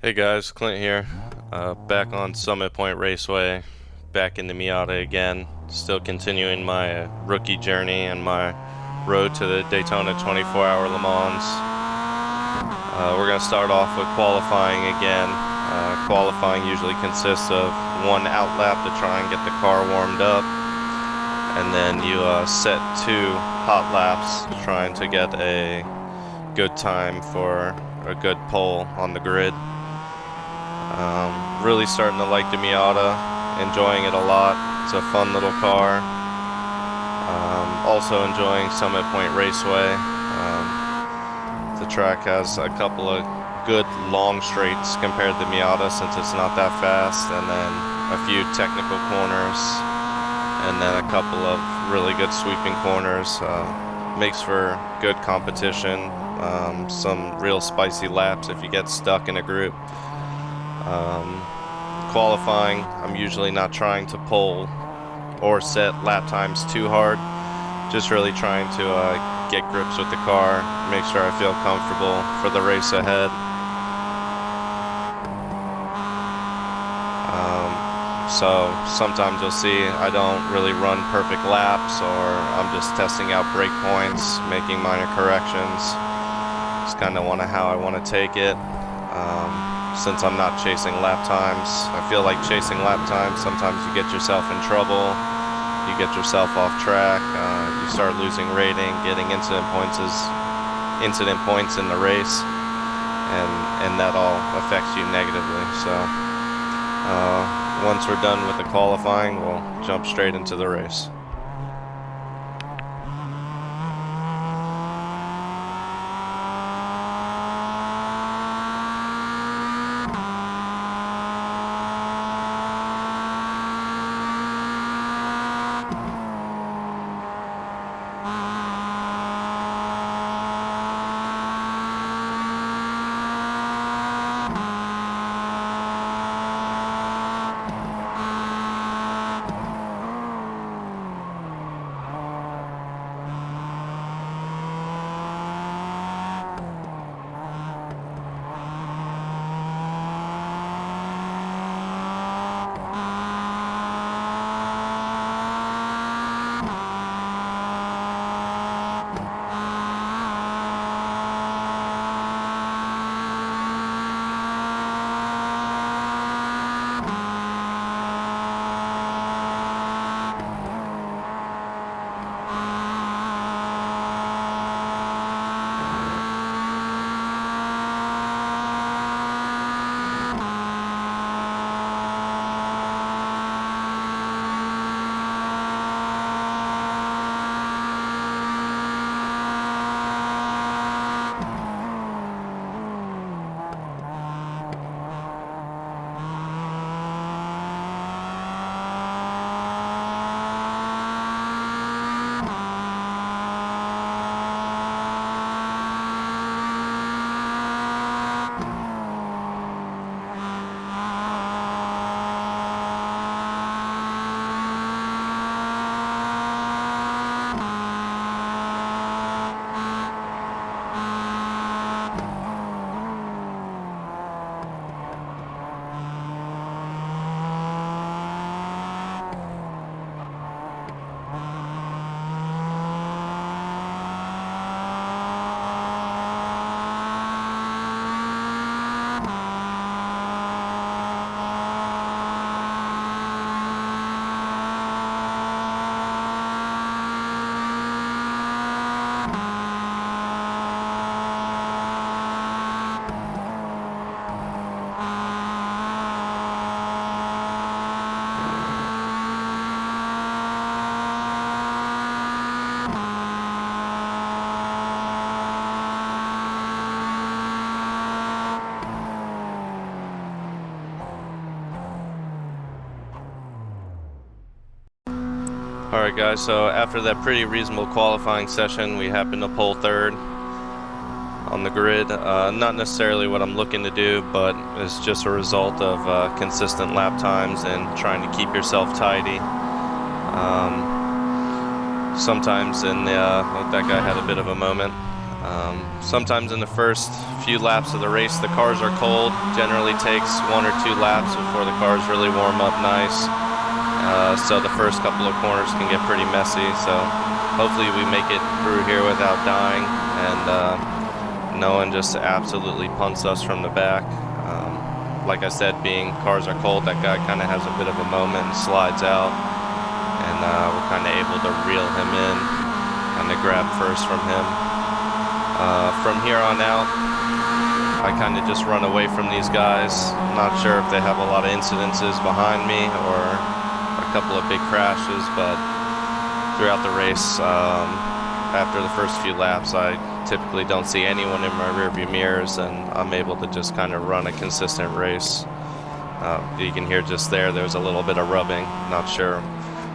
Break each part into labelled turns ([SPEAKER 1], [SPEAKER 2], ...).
[SPEAKER 1] Hey guys, Clint here. Back on Summit Point Raceway, back in the Miata again. Still continuing my rookie journey and my road to the Daytona 24-hour Le Mans. We're going to start off with qualifying again. Qualifying usually consists of one out lap to try and get the car warmed up, and then you set two hot laps trying to get a good time for a good pole on the grid. Really starting to like the Miata, enjoying it a lot. It's a fun little car. Also enjoying Summit Point Raceway. The track has a couple of good long straights compared to the Miata since it's not that fast, and then a few technical corners, and then a couple of really good sweeping corners. Makes for good competition. Some real spicy laps if you get stuck in a group. Qualifying, I'm usually not trying to pull or set lap times too hard, just really trying to get grips with the car, make sure I feel comfortable for the race ahead. So sometimes you'll see I don't really run perfect laps, or I'm just testing out brake points, making minor corrections. Just kind of how I want to take it. Since I'm not chasing lap times, I feel like chasing lap times, sometimes you get yourself in trouble, you get yourself off track, you start losing rating, getting incident points in the race, and that all affects you negatively. So once we're done with the qualifying, we'll jump straight into the race. Alright guys, so after that pretty reasonable qualifying session, we happened to pull third on the grid. Not necessarily what I'm looking to do, but it's just a result of consistent lap times and trying to keep yourself tidy. Sometimes that guy had a bit of a moment. Sometimes in the first few laps of the race, the cars are cold. Generally takes 1 or 2 laps before the cars really warm up nice. So the first couple of corners can get pretty messy. So hopefully we make it through here without dying, and no one just absolutely punts us from the back. Like I said, being cars are cold, that guy kind of has a bit of a moment and slides out, and we're kind of able to reel him in, kind of grab first from him. From here on out, I kind of just run away from these guys. I'm not sure if they have a lot of incidences behind me or a couple of big crashes, but throughout the race, after the first few laps, I typically don't see anyone in my rearview mirrors, and I'm able to just kind of run a consistent race. You can hear just there's a little bit of rubbing. Not sure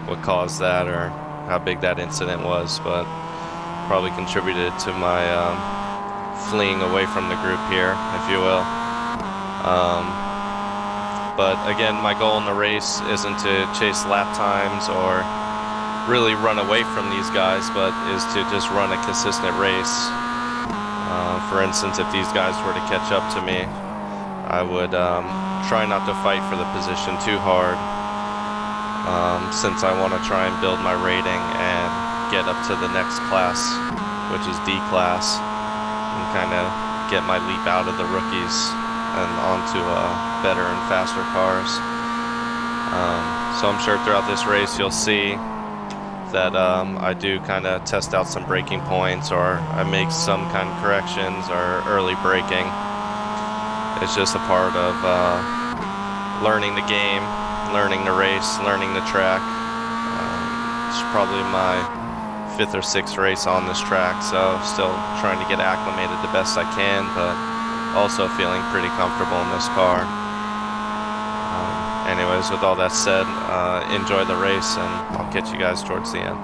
[SPEAKER 1] what caused that or how big that incident was, but probably contributed to my fleeing away from the group here, if you will. But again, my goal in the race isn't to chase lap times or really run away from these guys, but is to just run a consistent race. For instance, if these guys were to catch up to me, I would try not to fight for the position too hard, since I want to try and build my rating and get up to the next class, which is D class, and kind of get my leap out of the rookies and onto better and faster cars. So I'm sure throughout this race you'll see that I do kind of test out some braking points, or I make some kind of corrections or early braking. It's just a part of learning the game, learning the race, learning the track. It's probably my 5th or 6th race on this track, so still trying to get acclimated the best I can, but also feeling pretty comfortable in this car. Anyways, with all that said, enjoy the race, and I'll catch you guys towards the end.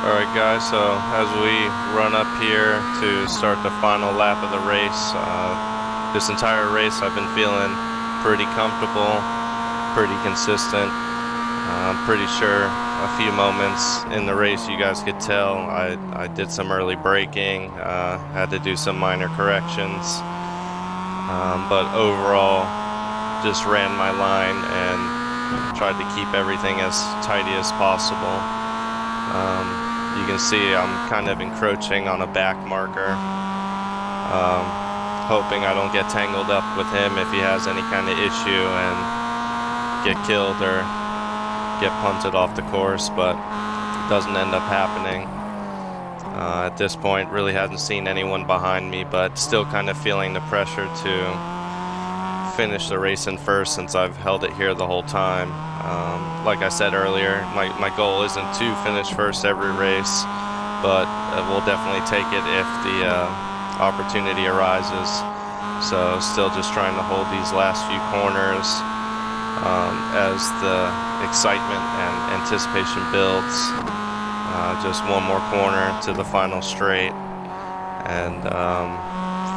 [SPEAKER 1] Alright guys, so as we run up here to start the final lap of the race, this entire race I've been feeling pretty comfortable, pretty consistent. I'm pretty sure a few moments in the race you guys could tell I did some early braking, had to do some minor corrections, but overall just ran my line and tried to keep everything as tidy as possible. You can see I'm kind of encroaching on a back marker, hoping I don't get tangled up with him if he has any kind of issue and get killed or get punted off the course, but it doesn't end up happening. At this point, really hadn't seen anyone behind me, but still kind of feeling the pressure to finish the race in first since I've held it here the whole time. Like I said earlier, my goal isn't to finish first every race, but we'll definitely take it if the opportunity arises. So still just trying to hold these last few corners as the excitement and anticipation builds. Just one more corner to the final straight, and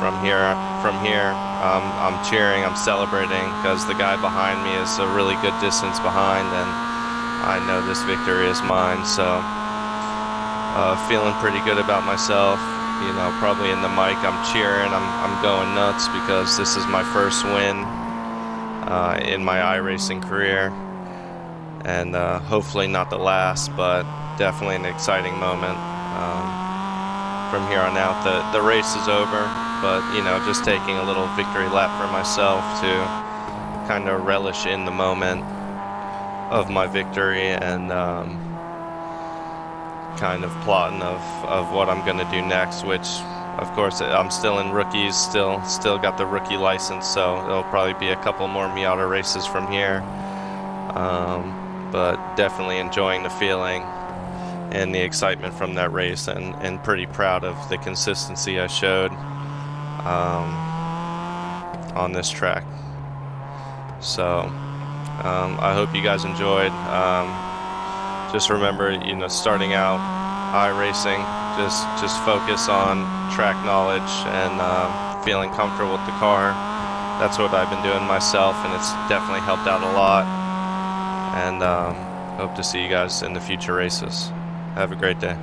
[SPEAKER 1] from here, I'm cheering, I'm celebrating, because the guy behind me is a really good distance behind, and I know this victory is mine. So feeling pretty good about myself. You know, probably in the mic I'm cheering, I'm going nuts because this is my first win in my iRacing career, and hopefully not the last, but definitely an exciting moment. From here on out, the race is over, but you know, just taking a little victory lap for myself to kind of relish in the moment of my victory, and kind of plotting of what I'm gonna do next, which of course I'm still in rookies, still got the rookie license, so it'll probably be a couple more Miata races from here, but definitely enjoying the feeling and the excitement from that race, and pretty proud of the consistency I showed on this track. So I hope you guys enjoyed. Just remember, you know, starting out iRacing, just focus on track knowledge and feeling comfortable with the car. That's what I've been doing myself, and it's definitely helped out a lot. And hope to see you guys in the future races. Have a great day.